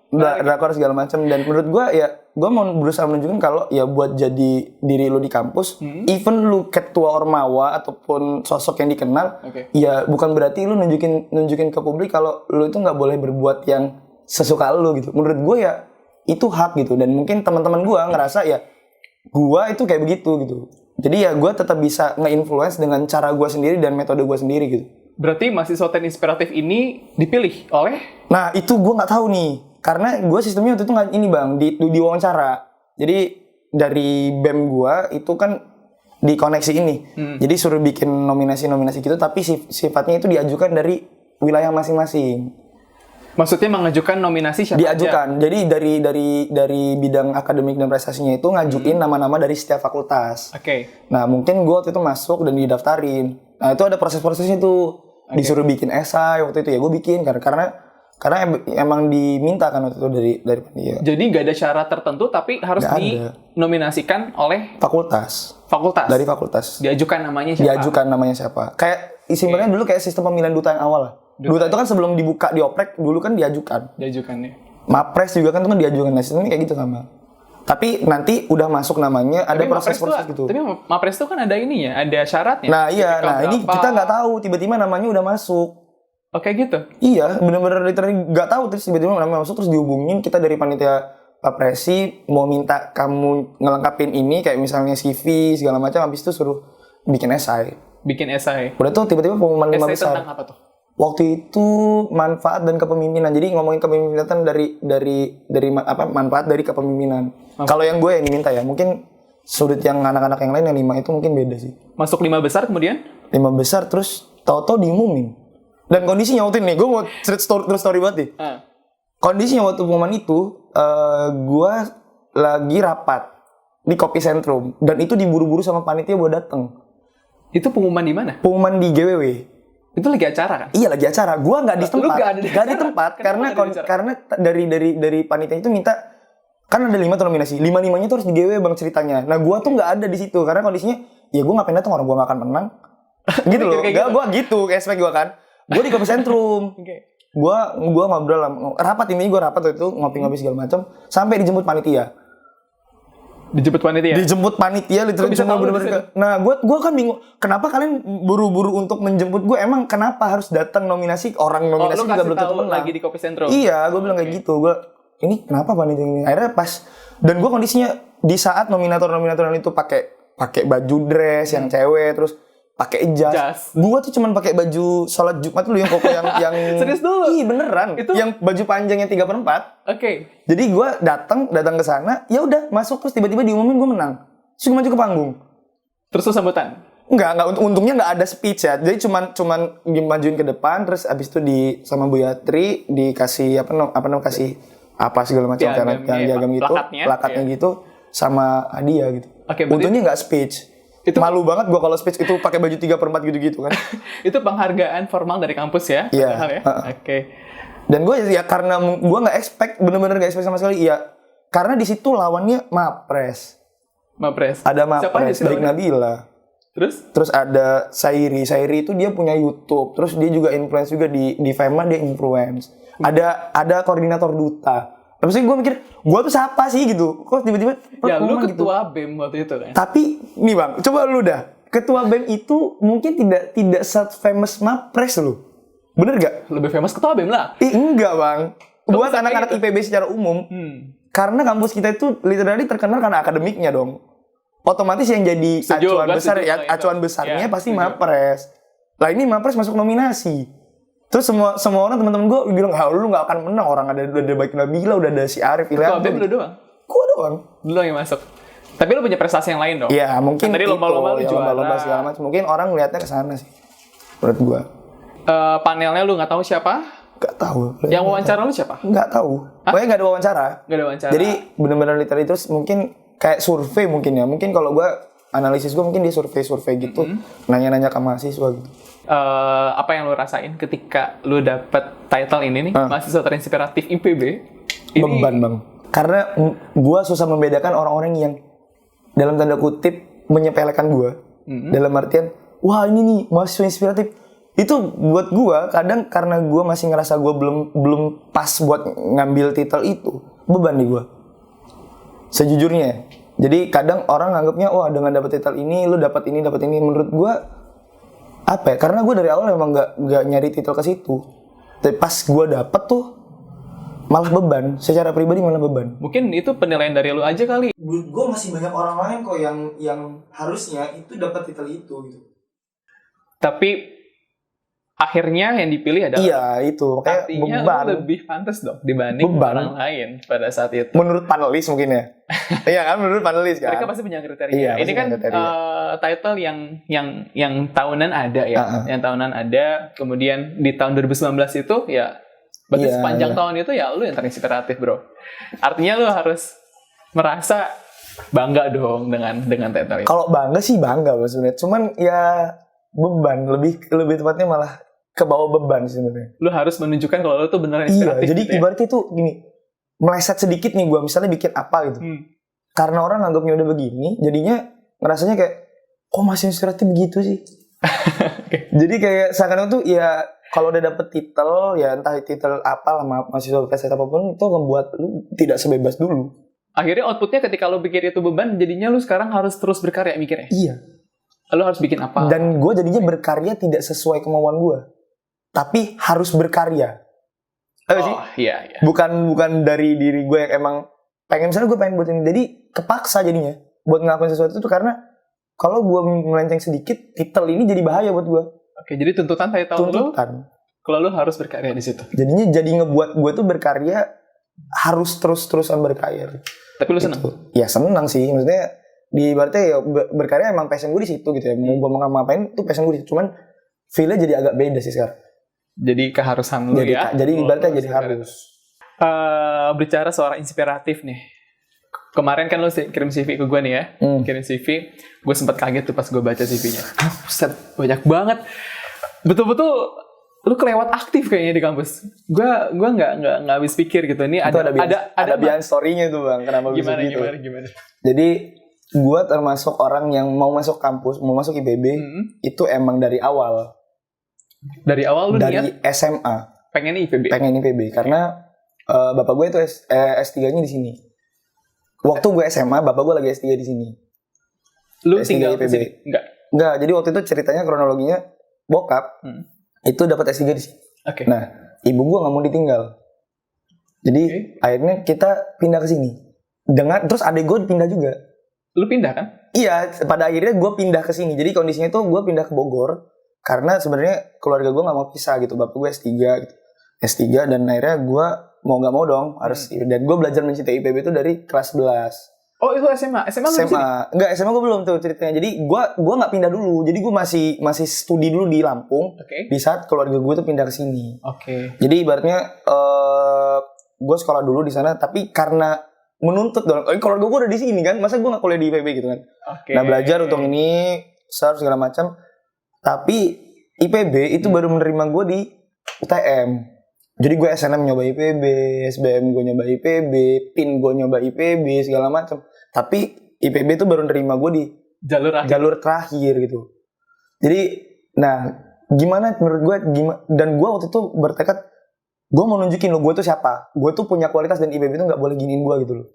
Speaker 2: drakor segala macam, dan menurut gue ya gue mau berusaha menunjukkan kalau ya buat jadi diri lu di kampus, even lu ketua ormawa ataupun sosok yang dikenal, ya bukan berarti lu nunjukin ke publik kalau lu itu nggak boleh berbuat yang sesuka lu gitu. Menurut gue ya itu hak gitu, dan mungkin teman-teman gue ngerasa ya gue itu kayak begitu gitu. Jadi ya gue tetap bisa nge-influence dengan cara gue sendiri dan metode gue sendiri gitu.
Speaker 1: Berarti mahasiswa inspiratif ini dipilih oleh?
Speaker 2: Nah itu gue nggak tahu nih, karena gue sistemnya waktu itu nggak ini, Bang, di wawancara. Jadi dari BEM gue itu kan di koneksi ini, jadi suruh bikin nominasi gitu, tapi sifatnya itu diajukan dari wilayah masing-masing.
Speaker 1: Maksudnya mengajukan nominasi siapa
Speaker 2: diajukan
Speaker 1: aja?
Speaker 2: Jadi dari bidang akademik dan prestasinya itu ngajuin nama-nama dari setiap fakultas. Nah mungkin gue waktu itu masuk dan didaftarin. Nah itu ada proses-prosesnya tuh. Disuruh bikin esai waktu itu, ya gue bikin karena emang diminta kan waktu itu dari dia.
Speaker 1: Jadi nggak ada syarat tertentu, tapi harus dinominasikan oleh fakultas.
Speaker 2: Dari fakultas.
Speaker 1: Diajukan namanya
Speaker 2: siapa? Kayak simpelnya dulu kayak sistem pemilihan duta yang awal lah. Duta itu kan sebelum dibuka di oprek dulu kan diajukan ya. Mapres juga kan itu kan diajukan. Nah sistemnya kayak gitu sama. Tapi nanti udah masuk namanya, ada proses-proses gitu.
Speaker 1: Tapi Mapres itu kan ada ininya, ada syaratnya.
Speaker 2: Nah iya, ini kita nggak tahu, tiba-tiba namanya udah masuk.
Speaker 1: Oke gitu?
Speaker 2: Iya, bener-bener literally nggak tahu, terus tiba-tiba namanya masuk, terus dihubungin kita dari panitia Pak Presi mau minta kamu ngelengkapin ini kayak misalnya CV segala macam, habis itu suruh bikin esai.
Speaker 1: Bikin esai.
Speaker 2: Udah tuh tiba-tiba pengumuman 5
Speaker 1: Esai
Speaker 2: besar.
Speaker 1: tentang apa tuh?
Speaker 2: Waktu itu manfaat dan kepemimpinan. Jadi ngomongin kepemimpinan dari manfaat dari kepemimpinan. Kalau yang gue yang diminta ya, mungkin sudut yang anak-anak yang lain yang 5 itu mungkin beda sih.
Speaker 1: Masuk 5 besar kemudian?
Speaker 2: 5 besar terus tahu-tahu diumumin. Dan kondisinya waktu ini, gue mau cerita terus story banget nih. Kondisinya waktu pengumuman itu, gue lagi rapat di Kopi Sentrum dan itu diburu-buru sama panitia buat dateng.
Speaker 1: Itu pengumuman di mana?
Speaker 2: Pengumuman di GWW.
Speaker 1: Itu lagi acara kan?
Speaker 2: Iya lagi acara. Gue nggak di tempat.
Speaker 1: Lu nggak ada di
Speaker 2: Nggak di tempat karena dari panitia itu minta kan ada 5 tuh nominasi. 5-5-nya tuh harus di GWW bang ceritanya. Nah gue tuh nggak ada di situ karena kondisinya ya gue ngapain datang, orang gue nggak akan menang. Gitu loh. Gak gue gitu expect gue kan. Gue di Kopi Sentrum. Gue ngobrol rapat ini, gue rapat waktu itu ngopi-ngopi segala macam sampai dijemput panitia. Dijemput panitia literally cuma bener-bener. Nah, gue kan bingung. Kenapa kalian buru-buru untuk menjemput gue? Emang kenapa harus datang nominasi? Orang nominasi juga belum tentu menang.
Speaker 1: Lagi di Kopi Sentrum.
Speaker 2: Iya, gue bilang kayak gitu. Gue ini kenapa panitia ini? Akhirnya pas dan gue kondisinya di saat nominator itu pakai baju dress yang cewek terus pakai jas. Gue tuh cuman pakai baju sholat Jumat dulu yang koko yang
Speaker 1: serius dulu?
Speaker 2: Iya beneran. Itu yang baju panjangnya 3/4.
Speaker 1: Oke.
Speaker 2: Jadi gue datang ke sana, ya udah masuk terus tiba-tiba diumumin gue menang. Terus gue maju ke panggung.
Speaker 1: Terus tuh sambutan?
Speaker 2: Enggak, untungnya enggak ada speech ya. Jadi cuman dimajuin ke depan terus abis itu sama Bu Yatri dikasih kasih apa segala macam piagam gitu, plakatnya gitu sama hadiah gitu.
Speaker 1: Oke,
Speaker 2: untungnya enggak speech. Itu malu banget gue kalau speech itu pakai baju 3/4 gitu-gitu kan.
Speaker 1: Itu penghargaan formal dari kampus ya?
Speaker 2: Iya.
Speaker 1: Ya? Oke.
Speaker 2: Dan gue ya karena gue nggak expect, bener-bener nggak expect sama sekali. Iya, karena di situ lawannya Mapres. Ada Mapres, Baik Nabila. Terus ada Sairi itu dia punya YouTube. Terus dia juga influence juga di Fema dia influence. Ada koordinator duta. Tapi sih gue mikir, gue tuh siapa sih gitu? Kok tiba-tiba
Speaker 1: ya lu ketua gitu. BEM waktu itu kan?
Speaker 2: Tapi nih bang, coba lu dah. Ketua BEM itu mungkin tidak se-famous Mapres lu. Bener gak?
Speaker 1: Lebih famous ketua BEM lah.
Speaker 2: Enggak bang. Buat anak-anak IPB secara umum. Karena kampus kita itu literally terkenal karena akademiknya dong. Otomatis yang jadi acuan besarnya pasti Mapres. Lah ini Mapres masuk nominasi. Terus semua orang teman-teman gue bilang, lu nggak akan menang, orang ada Baik Nabila, udah ada si Arif Ilham.
Speaker 1: Ketua BEM lu doang?
Speaker 2: Gue doang.
Speaker 1: Lu yang masuk. Tapi lu punya prestasi yang lain dong?
Speaker 2: Iya mungkin
Speaker 1: tadi lomba-lomba lu juara.
Speaker 2: Lomba-lomba segala macam. Mungkin orang ngeliatnya ke sana sih. Menurut gue.
Speaker 1: Panelnya lu nggak tahu siapa?
Speaker 2: Nggak tahu.
Speaker 1: Yang wawancara lu siapa?
Speaker 2: Nggak tahu. Pokoknya nggak ada wawancara. Jadi benar-benar literally terus mungkin kayak survei mungkin ya. Mungkin kalau gue analisis gue mungkin dia survei gitu. Nanya-nanya ke mahasiswa gitu.
Speaker 1: Apa yang lu rasain ketika lu dapet title ini nih, mahasiswa terinspiratif IPB?
Speaker 2: Beban bang. Karena gue susah membedakan orang-orang yang dalam tanda kutip menyepelekan gue. Dalam artian, wah ini nih mahasiswa inspiratif. Itu buat gue kadang karena gue masih ngerasa gue belum pas buat ngambil titel itu, beban nih gue. Sejujurnya. Jadi kadang orang nganggapnya, wah dengan dapet titel ini, lu dapat ini. Menurut gue apa ya? Karena gue dari awal emang nggak nyari titel ke situ. Tapi pas gue dapet tuh malah beban. Secara pribadi malah beban.
Speaker 1: Mungkin itu penilaian dari lu aja kali.
Speaker 2: Menurut gue masih banyak orang lain kok yang harusnya itu dapat titel itu gitu.
Speaker 1: Tapi akhirnya yang dipilih adalah
Speaker 2: itu makanya
Speaker 1: artinya
Speaker 2: beban.
Speaker 1: Lu lebih pantas dong dibanding orang lain pada saat itu.
Speaker 2: Menurut panelis mungkin ya. Iya kan, menurut panelis kan.
Speaker 1: Mereka pasti punya kriteria. Iya, ini kan title yang tahunan ada ya. Yang tahunan ada, kemudian di tahun 2019 itu ya berarti sepanjang tahun itu ya lu yang terinspiratif, Bro. Artinya lu harus merasa bangga dong dengan title itu.
Speaker 2: Kalau bangga sih bangga sebenarnya. Cuman ya beban, lebih tepatnya malah ke bawah beban sebenarnya.
Speaker 1: Lu harus menunjukkan kalau lu tuh beneran inspiratif.
Speaker 2: Iya, jadi
Speaker 1: gitu ya?
Speaker 2: ibaratnya tuh gini, meleset sedikit nih gue misalnya bikin apa gitu. Karena orang nganggapnya udah begini, jadinya ngerasanya kayak, kok masih inspiratif begitu sih? Okay. Jadi kayak seakan-akan tuh ya kalau udah dapet titel, ya entah titel apa lah, mahasiswa prestasi apapun, itu membuat lu tidak sebebas dulu.
Speaker 1: Akhirnya outputnya ketika lu pikir itu beban, jadinya lu sekarang harus terus berkarya mikirnya.
Speaker 2: Iya.
Speaker 1: Lu harus bikin apa?
Speaker 2: Dan gue jadinya berkarya tidak sesuai kemauan gue. Tapi harus berkarya.
Speaker 1: Iya.
Speaker 2: Bukan dari diri gue yang emang misalnya gue pengen buat ini, jadi kepaksa jadinya buat ngelakuin sesuatu itu karena kalau gue melenceng sedikit, titel ini jadi bahaya buat gue.
Speaker 1: Oke, jadi tuntutan title lu,
Speaker 2: Tuntutan.
Speaker 1: kalau lu harus berkarya di situ.
Speaker 2: Jadinya jadi ngebuat gue tuh berkarya harus terus-terusan berkarya.
Speaker 1: Tapi lu seneng?
Speaker 2: Gitu. Ya seneng sih, maksudnya di berarti ya berkarya emang passion gue di situ gitu ya. Mau gue mau ngapain tuh passion gue di situ. Cuman feel-nya jadi agak beda sih sekarang.
Speaker 1: Jadi keharusan lu ya.
Speaker 2: Jadi ibaratnya jadi harus.
Speaker 1: Bicara soal inspiratif nih. Kemarin kan lu kirim CV ke gue nih ya. Kirim CV, gue sempat kaget tuh pas gue baca CV-nya. Buset, banyak banget. Betul-betul lu kelewat aktif kayaknya di kampus. Gue nggak habis pikir gitu. Ini ada
Speaker 2: behind story-nya tuh Bang. Kenapa bisa gitu?
Speaker 1: Gimana?
Speaker 2: Jadi gue termasuk orang yang mau masuk kampus, mau masuk IPB itu emang dari awal.
Speaker 1: Dari awal lu
Speaker 2: dari
Speaker 1: niat
Speaker 2: SMA
Speaker 1: pengen IPB.
Speaker 2: Pengen IPB karena bapak gue itu S3-nya di sini. Waktu gue SMA, bapak gue lagi S3 di sini.
Speaker 1: Lu
Speaker 2: S3
Speaker 1: tinggal
Speaker 2: IPB.
Speaker 1: di sini?
Speaker 2: Enggak, jadi waktu itu ceritanya kronologinya bokap itu dapat S3 di sini.
Speaker 1: Okay.
Speaker 2: Nah, ibu gue nggak mau ditinggal. Jadi akhirnya kita pindah ke sini. Terus adek gue pindah juga.
Speaker 1: Lu pindah kan?
Speaker 2: Iya, pada akhirnya gue pindah ke sini. Jadi kondisinya tuh gue pindah ke Bogor karena sebenarnya keluarga gue nggak mau pisah gitu. Bapak gue S3 gitu. S3 dan akhirnya gue mau nggak mau dong harus. Dan gue belajar mencintai IPB itu dari kelas 11.
Speaker 1: Oh itu SMA lu di sini?
Speaker 2: Enggak, SMA gue belum tuh ceritanya. Jadi gue nggak pindah dulu. Jadi gue masih studi dulu di Lampung. Di saat keluarga gue tuh pindah ke sini. Jadi ibaratnya gue sekolah dulu di sana. Tapi karena menuntut dong. Keluarga gue udah di sini kan. Masa gue nggak kuliah di IPB gitu kan? Nah belajar untuk ini, search segala macam. Tapi IPB itu baru menerima gue di UTM. Jadi gue SNM nyoba IPB, SBM gue nyoba IPB, PIN gue nyoba IPB, segala macam. Tapi IPB itu baru nerima gue di jalur terakhir gitu. Jadi, nah gimana menurut gue, dan gue waktu itu bertekad, gue mau nunjukin lo gue tuh siapa. Gue tuh punya kualitas dan IPB itu gak boleh giniin gue gitu loh.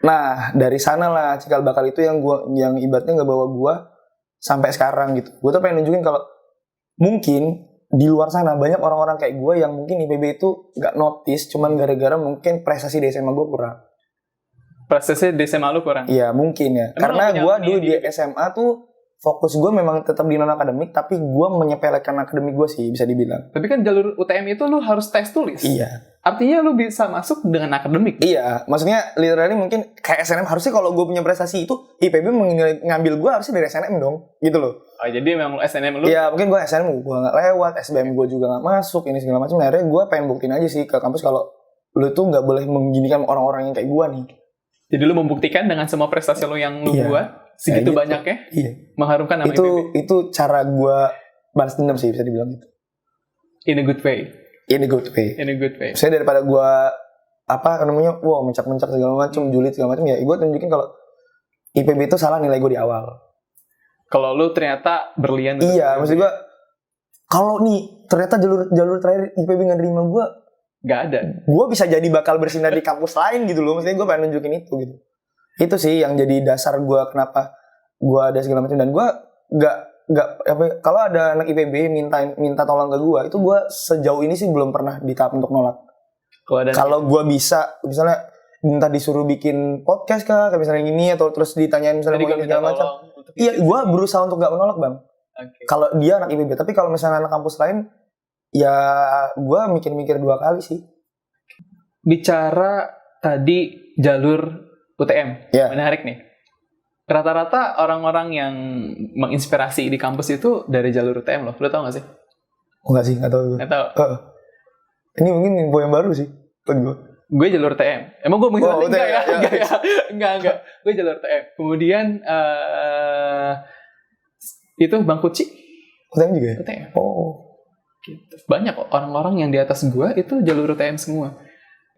Speaker 2: Nah dari sana lah cikal bakal itu yang ibaratnya gak bawa gue sampai sekarang gitu. Gue tuh pengen nunjukin kalau mungkin di luar sana banyak orang-orang kayak gue yang mungkin IPB itu gak notice cuman gara-gara mungkin prestasi di SMA gue kurang.
Speaker 1: Prestasi di SMA lu kurang?
Speaker 2: Iya mungkin ya. Karena gue dulu di SMA tuh fokus gue memang tetap di non-akademik tapi gue menyepelekan akademik gue sih bisa dibilang.
Speaker 1: Tapi kan jalur UTM itu lu harus tes tulis.
Speaker 2: Iya.
Speaker 1: Artinya lu bisa masuk dengan akademik.
Speaker 2: Iya. Maksudnya literally mungkin kayak SNM harusnya kalau gue punya prestasi itu IPB ngambil gue harusnya dari SNM dong. Gitu loh.
Speaker 1: Oh jadi memang SNM lu?
Speaker 2: Iya mungkin gue SNM gue gak lewat, SBM gue juga gak masuk, ini segala macam. Akhirnya gue pengen buktiin aja sih ke kampus kalau lu tuh gak boleh mengginikan orang-orang yang kayak gue nih.
Speaker 1: Jadi lu membuktikan dengan semua prestasi lu yang lu buat segitu gitu. Banyaknya?
Speaker 2: Iya.
Speaker 1: Mengharumkan nama
Speaker 2: IPB. Itu cara gue balas dendam sih bisa dibilang gitu.
Speaker 1: In a good way?
Speaker 2: In a good way.
Speaker 1: In a good way.
Speaker 2: Saya daripada gue mencak-mencak segala macam, julid segala macam ya gue tunjukin kalau IPB itu salah nilai gue di awal.
Speaker 1: Kalau lu ternyata berlian.
Speaker 2: Iya, maksud gue kalau nih ternyata jalur terakhir IPB nggak nerima gue,
Speaker 1: nggak ada. Gue
Speaker 2: bisa jadi bakal bersinar di kampus lain gitu loh. Maksudnya gue pengen nunjukin itu gitu. Itu sih yang jadi dasar gue kenapa gue ada segala macam dan gue nggak kalau ada anak IPB minta tolong ke gue itu gue sejauh ini sih belum pernah di tahap untuk nolak. Kalau gue bisa misalnya minta disuruh bikin podcast kah, kayak misalnya gini atau terus ditanyain misalnya mau segala macam. Iya, gue berusaha untuk gak menolak bang. Kalau dia anak IPB, tapi kalau misalnya anak kampus lain, ya gue mikir-mikir 2 kali sih.
Speaker 1: Bicara tadi jalur UTM, menarik nih. Rata-rata orang-orang yang menginspirasi di kampus itu dari jalur UTM loh. Lo tau gak sih?
Speaker 2: Enggak sih, gak tau.
Speaker 1: Gak tau.
Speaker 2: Ini mungkin info yang baru sih buat gue.
Speaker 1: Gue jalur TM. Emang gue menginspirasi? Enggak. Gue jalur TM. Kemudian itu Bang Kuci.
Speaker 2: UTM juga ya?
Speaker 1: UTM.
Speaker 2: Oh.
Speaker 1: Gitu. Banyak orang-orang yang di atas gue itu jalur UTM semua.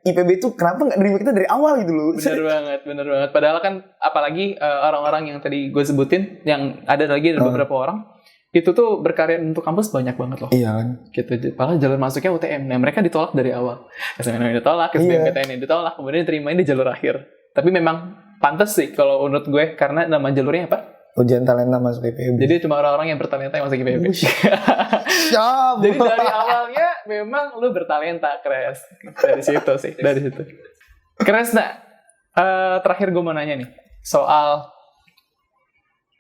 Speaker 2: IPB itu kenapa gak nerima kita dari awal gitu loh?
Speaker 1: Bener banget. Padahal kan apalagi orang-orang yang tadi gue sebutin, yang ada lagi beberapa orang, itu tuh berkarya untuk kampus banyak banget loh.
Speaker 2: Iya kan.
Speaker 1: Gitu. Padahal jalur masuknya UTM. Nah mereka ditolak dari awal. SNM ditolak, SBMPTN ditolak, kemudian diterimain di jalur akhir. Tapi memang pantas sih kalau menurut gue, karena nama jalurnya apa?
Speaker 2: Ujian talenta masuk IPB.
Speaker 1: Jadi cuma orang-orang yang bertalenta yang masuk IPB.
Speaker 2: Siap.
Speaker 1: Jadi dari awalnya memang lu bertalenta, Kres. Dari situ sih, dari situ. Kres, nah Terakhir gue mau nanya nih soal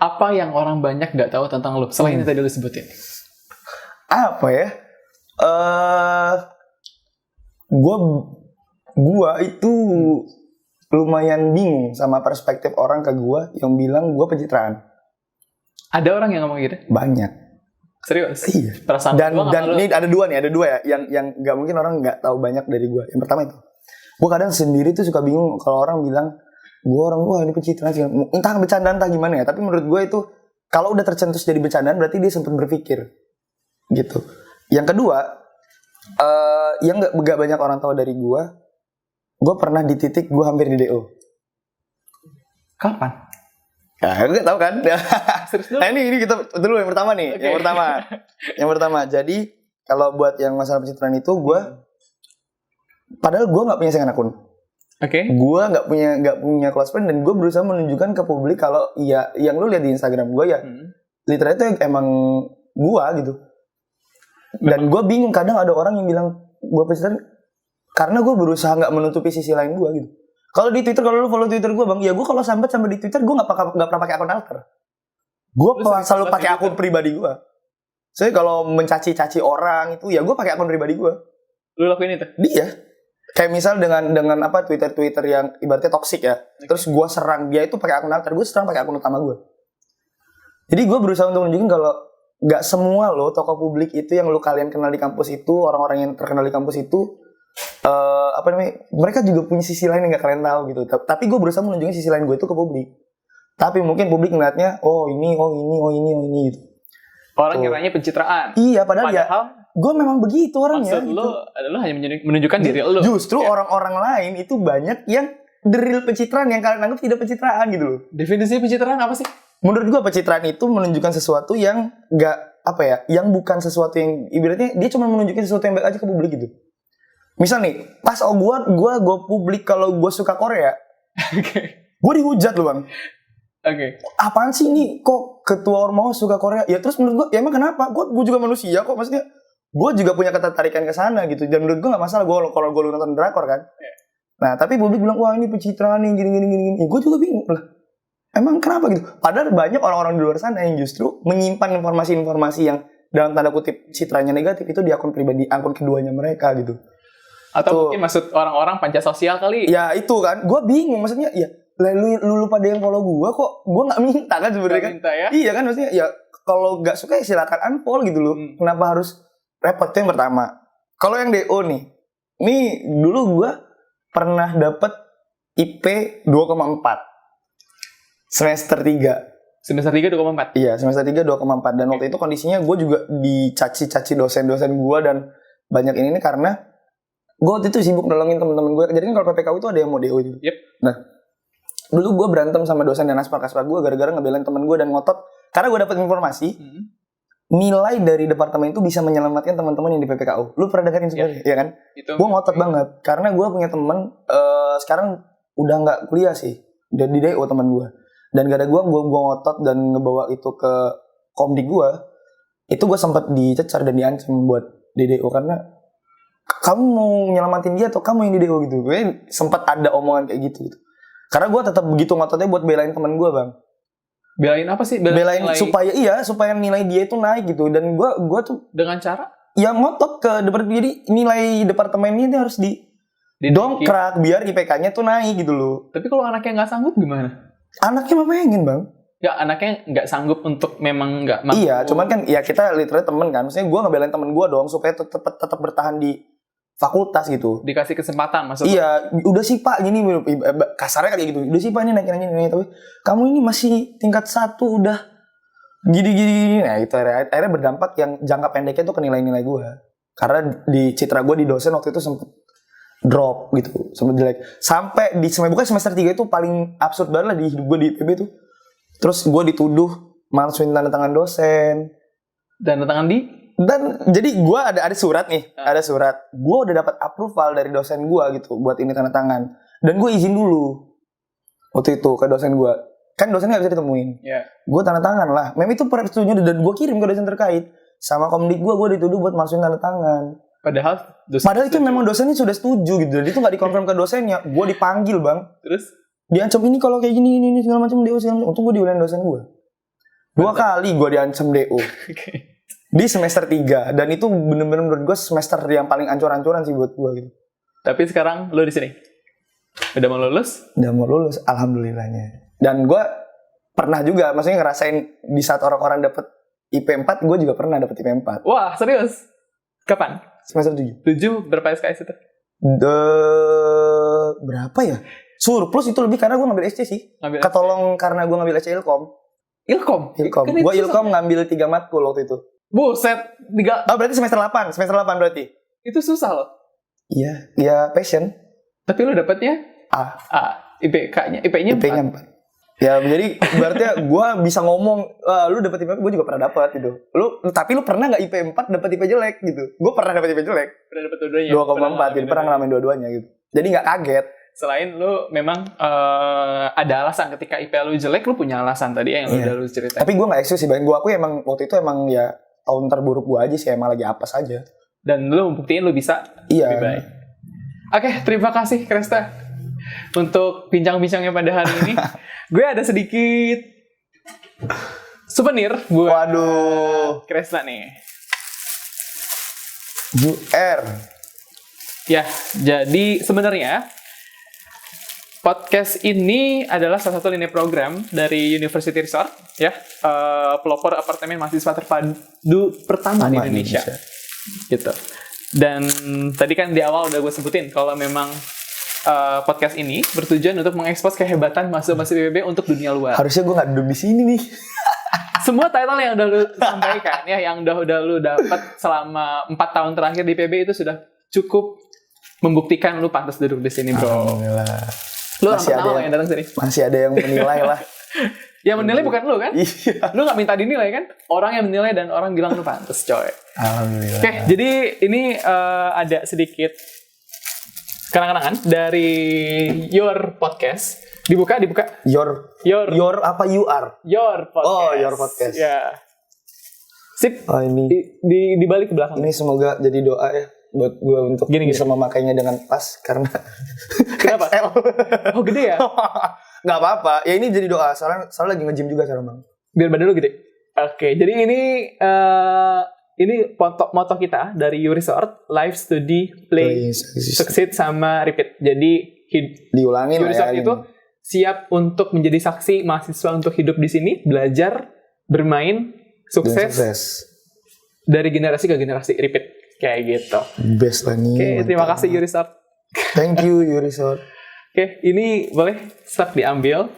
Speaker 1: apa yang orang banyak nggak tahu tentang lu selain yang tadi lu sebutin.
Speaker 2: Apa ya? Gua itu lumayan bingung sama perspektif orang ke gua yang bilang gua pencitraan.
Speaker 1: Ada orang yang ngomong gitu?
Speaker 2: Banyak.
Speaker 1: Serius?
Speaker 2: Iya.
Speaker 1: Perasaan
Speaker 2: Dan ini ada dua ya, yang nggak mungkin orang nggak tahu banyak dari gua. Yang pertama itu, gua kadang sendiri tuh suka bingung kalau orang bilang gua ini pencitraan sih. Entah bercandaan entah gimana ya. Tapi menurut gua itu kalau udah tercetus jadi bercandaan berarti dia sempat berpikir, gitu. Yang kedua, yang nggak banyak orang tahu dari gua pernah di titik gue hampir di DO.
Speaker 1: Kapan?
Speaker 2: Nah, gue gak tahu kan.
Speaker 1: Serius dulu?
Speaker 2: Nah ini kita dulu yang pertama nih. Okay. Yang pertama. Jadi kalau buat yang masalah pencitraan itu gue, padahal gue nggak punya saingan akun.
Speaker 1: Oke.
Speaker 2: Gue nggak punya close friend dan gue berusaha menunjukkan ke publik kalau ya yang lu lihat di Instagram gue ya, literally itu emang gue gitu. Dan gue bingung kadang ada orang yang bilang gue pencitraan. Karena gue berusaha nggak menutupi sisi lain gue gitu. Kalau di Twitter, kalau lu follow Twitter gue bang, ya gue kalau sampai di Twitter gue nggak pernah pakai akun alter. Gue selalu pakai akun pribadi gue. Saya kalau mencaci orang itu, ya gue pakai akun pribadi gue.
Speaker 1: Lu lakuin itu?
Speaker 2: Dia. Kayak misal dengan apa Twitter yang ibaratnya toksik ya. Okay. Terus gue serang dia itu pakai akun alter, gue serang pakai akun utama gue. Jadi gue berusaha untuk menunjukin kalau nggak semua lo tokoh publik itu yang lo kalian kenal di kampus itu, orang-orang yang terkenal di kampus itu. Mereka juga punya sisi lain yang gak kalian tahu gitu. Tapi gue berusaha menunjukkan sisi lain gue itu ke publik. Tapi mungkin publik ngeliatnya oh ini gitu.
Speaker 1: Orang kiranya pencitraan.
Speaker 2: Iya, padahal ya gue memang begitu orangnya.
Speaker 1: Maksud
Speaker 2: gitu.
Speaker 1: lo adalah hanya menunjukkan diri lo.
Speaker 2: Justru orang-orang lain itu banyak yang the real pencitraan yang kalian anggap tidak pencitraan gitu loh.
Speaker 1: Definisi pencitraan apa sih?
Speaker 2: Menurut gue pencitraan itu menunjukkan sesuatu yang gak yang bukan sesuatu yang ibaratnya dia cuma menunjukkan sesuatu yang baik aja ke publik gitu. Misal nih, pas gue publik kalau gue suka Korea, gue dihujat loh bang. Apaan sih ini kok ketua ormas suka Korea? Ya terus menurut gue, ya emang kenapa? Gue juga manusia kok, maksudnya gue juga punya ketertarikan ke sana gitu. Dan menurut gue nggak masalah kalau gue nonton drakor kan. Nah tapi publik bilang wah ini pencitraan nih gini. Ya gue juga bingung lah. Emang kenapa gitu? Padahal banyak orang-orang di luar sana yang justru menyimpan informasi-informasi yang dalam tanda kutip citranya negatif itu di akun pribadi, akun keduanya mereka gitu.
Speaker 1: Atau mungkin maksud orang-orang panca sosial kali.
Speaker 2: Ya itu kan, gue bingung maksudnya ya lu pada yang follow gue kok gue nggak minta kan sebenarnya kan.
Speaker 1: Ya?
Speaker 2: Iya kan maksudnya ya kalau nggak suka ya silakan unfollow gitu loh. Kenapa harus repot? Itu yang pertama. Kalau yang DO nih dulu gue pernah dapet IP 2,4 semester 3.
Speaker 1: Semester 3 2,4?
Speaker 2: Iya semester 3 2,4 dan waktu itu kondisinya gue juga dicaci dosen-dosen gue dan banyak ini karena gue waktu itu sibuk nolongin temen-temen gue. Jadi kan kalau PPKU itu ada yang mau DO itu.
Speaker 1: Yep.
Speaker 2: Nah, dulu gue berantem sama dosen dan aspar-aspar gue gara-gara ngebelain temen gue dan ngotot. Karena gue dapet informasi, nilai dari departemen itu bisa menyelamatkan teman-teman yang di PPKU. Lu pernah dengerin sebenarnya, ya kan? Gue ngotot banget. Karena gue punya temen, sekarang udah gak kuliah sih. Udah di DO temen gue. Dan gara-gara gue ngotot dan ngebawa itu ke komdik gue, itu gue sempat dicecar dan diancam buat di DO karena kamu mau nyelamatin dia atau kamu yang di DO gitu. Gue sempat ada omongan kayak gitu. Karena gue tetap begitu ngototnya buat belain teman gue bang.
Speaker 1: Belain apa sih?
Speaker 2: Belain supaya nilai dia itu naik gitu. Dan gue tuh
Speaker 1: dengan cara? Ya
Speaker 2: ngotot ke departemen. Jadi nilai departemennya itu harus didongkrak biar IPK-nya tuh naik gitu loh.
Speaker 1: Tapi kalau anaknya nggak sanggup gimana?
Speaker 2: Anaknya mah pengen bang.
Speaker 1: Ya anaknya nggak sanggup untuk memang nggak mampu.
Speaker 2: Iya, cuman kan ya kita literally temen kan. Maksudnya gue ngebelain temen gue dong supaya tetap bertahan di fakultas gitu.
Speaker 1: Dikasih kesempatan maksudnya.
Speaker 2: Iya, udah sih Pak gini kasarnya kayak gitu. Udah sih Pak ini naikin tapi kamu ini masih tingkat 1 udah gini. Nah, itu akhirnya berdampak yang jangka pendeknya tuh ke nilai-nilai gue. Karena di citra gue di dosen waktu itu sempet drop gitu, sempet jelek. Sampai di semester 3 itu paling absurd banget lah di hidup gue di IPB tuh. Terus gue dituduh malsuin tanda tangan dosen.
Speaker 1: Dan tanda tangan di?
Speaker 2: Dan jadi gue ada surat nih, ada surat. Gue udah dapat approval dari dosen gue gitu buat ini tanda tangan. Dan gue izin dulu waktu itu ke dosen gue. Kan dosen nggak bisa ditemuin.
Speaker 1: Yeah.
Speaker 2: Gue tanda tangan lah. Mem itu persetujuan dan gue kirim ke dosen terkait. Sama komdik gue dituduh buat masukin tanda tangan.
Speaker 1: Padahal
Speaker 2: itu memang dosennya sudah setuju gitu. Dan itu nggak dikonfirm ke dosennya. Gue dipanggil bang.
Speaker 1: Terus?
Speaker 2: diancam ini kalau kayak gini ini segala macam DO segala macam. Untung gue diulain dosen gue. 2 kali gue diancam DO. Di semester 3 dan itu bener-bener menurut gue semester yang paling ancur-ancuran sih buat gue gitu.
Speaker 1: Tapi sekarang lu di sini. Udah mau lulus?
Speaker 2: Udah mau lulus, alhamdulillahnya. Dan gue pernah juga, maksudnya ngerasain di saat orang-orang dapet IP 4, gue juga pernah dapet IP 4.
Speaker 1: Wah, serius? Kapan?
Speaker 2: Semester 7.
Speaker 1: 7 berapa SKS itu?
Speaker 2: Berapa ya? Surplus itu lebih karena gue ngambil SC sih. Ketolong karena gue ngambil SC Ilkom.
Speaker 1: Ilkom?
Speaker 2: Gue Ilkom ngambil 3 matkul waktu itu.
Speaker 1: Buset, 3.
Speaker 2: Oh, berarti semester 8 berarti.
Speaker 1: Itu susah loh.
Speaker 2: Iya, ya passion.
Speaker 1: Tapi lu dapetnya
Speaker 2: A.
Speaker 1: IP-nya 4.
Speaker 2: IP-nya 4. Ya, jadi berarti gue bisa ngomong, lu dapet IP 4, gue juga pernah dapet gitu. Tapi lu pernah nggak IP 4 dapet IP jelek gitu? Gue pernah dapet IP jelek.
Speaker 1: Pernah dapet dua-duanya.
Speaker 2: 2,4, jadi pernah ngalamin dua-duanya gitu. Jadi nggak kaget.
Speaker 1: Selain lu memang ada alasan ketika IP lu jelek, lu punya alasan tadi yang udah lu ceritain.
Speaker 2: Tapi gue nggak eksklusif sih, gue emang waktu itu emang ya tahun terburuk gue aja sih, emang lagi apes aja.
Speaker 1: Dan lu buktiin lu bisa lebih baik. Oke, terima kasih Kresta untuk bincang-bincangnya pada hari ini. Gue ada sedikit souvenir buat Kresta nih.
Speaker 2: UR.
Speaker 1: Ya, jadi sebenarnya podcast ini adalah salah satu linear program dari University Resort, ya, pelopor apartemen mahasiswa terpadu pertama di Indonesia. Gitu. Dan tadi kan di awal udah gue sebutin kalau memang podcast ini bertujuan untuk mengekspos kehebatan mahasiswa-mahasiswa IPB untuk dunia luar.
Speaker 2: Harusnya gue nggak duduk di sini nih.
Speaker 1: Semua title yang udah lu sampaikan ya, yang udah lu dapat selama 4 tahun terakhir di IPB itu sudah cukup membuktikan lu pantas duduk di sini, bro.
Speaker 2: Alhamdulillah.
Speaker 1: Lu orang pertama yang datang sini.
Speaker 2: Masih ada yang menilai lah.
Speaker 1: Yang menilai bukan lu kan?
Speaker 2: Iya.
Speaker 1: Lu nggak minta dinilai kan? Orang yang menilai dan orang bilang lu pantas, coy.
Speaker 2: Alhamdulillah.
Speaker 1: Oke, jadi ini ada sedikit kenang-kenangan dari Your Podcast. Dibuka.
Speaker 2: Your apa you are?
Speaker 1: Your Podcast.
Speaker 2: Oh, Your Podcast.
Speaker 1: Ya. Sip.
Speaker 2: Oh, ini
Speaker 1: di balik ke belakang.
Speaker 2: Ini semoga jadi doa ya buat gue untuk bisa memakainya dengan pas karena
Speaker 1: kenapa? Oh, gede ya?
Speaker 2: Nggak apa-apa. Ya ini jadi doa. Soalnya lagi nge-gym juga sekarang, Bang.
Speaker 1: Biar badan lu gede. Oke, jadi ini moto kita dari You Resort, Live, Study, Play, Succeed, sama Repeat. Jadi
Speaker 2: diulangin
Speaker 1: You Resort itu siap untuk menjadi saksi mahasiswa untuk hidup di sini, belajar, bermain, sukses. Dari generasi ke generasi. Repeat. Kayak gitu.
Speaker 2: Best lah nih.
Speaker 1: Oke, terima kasih You Resort.
Speaker 2: Thank you You Resort.
Speaker 1: Oke, ini boleh start diambil.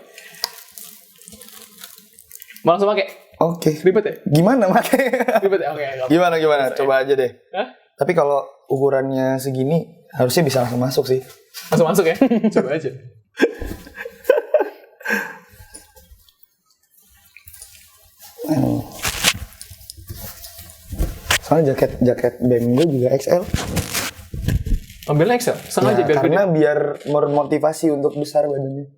Speaker 1: Mau langsung pakai?
Speaker 2: Oke.
Speaker 1: Ribet ya?
Speaker 2: Gimana pakai?
Speaker 1: Ribet ya? Oke.
Speaker 2: Gimana? Coba aja deh.
Speaker 1: Hah?
Speaker 2: Tapi kalau ukurannya segini, harusnya bisa langsung masuk sih.
Speaker 1: Langsung masuk ya? Coba aja.
Speaker 2: Soalnya jaket BEM gue juga XL.
Speaker 1: Ambilnya XL? Sengaja biar
Speaker 2: karena gede. Biar memotivasi untuk besar badannya.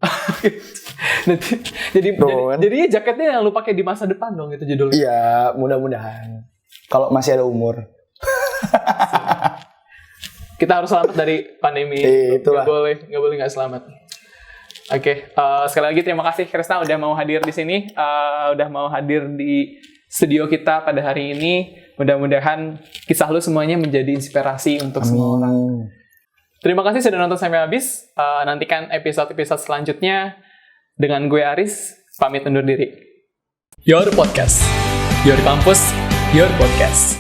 Speaker 1: Jadinya jaketnya yang lu pakai di masa depan dong, itu judulnya.
Speaker 2: Iya, mudah-mudahan. Kalau masih ada umur.
Speaker 1: Kita harus selamat dari pandemi.
Speaker 2: Itulah.
Speaker 1: Nggak boleh nggak selamat. Oke, sekali lagi terima kasih Kresta udah mau hadir di sini, udah mau hadir di studio kita pada hari ini. Mudah-mudahan kisah lu semuanya menjadi inspirasi untuk semua orang. Terima kasih sudah nonton sampai habis. Nantikan episode-episode selanjutnya. Dengan gue Aris, pamit undur diri. Your Podcast. Your Campus, Your Podcast.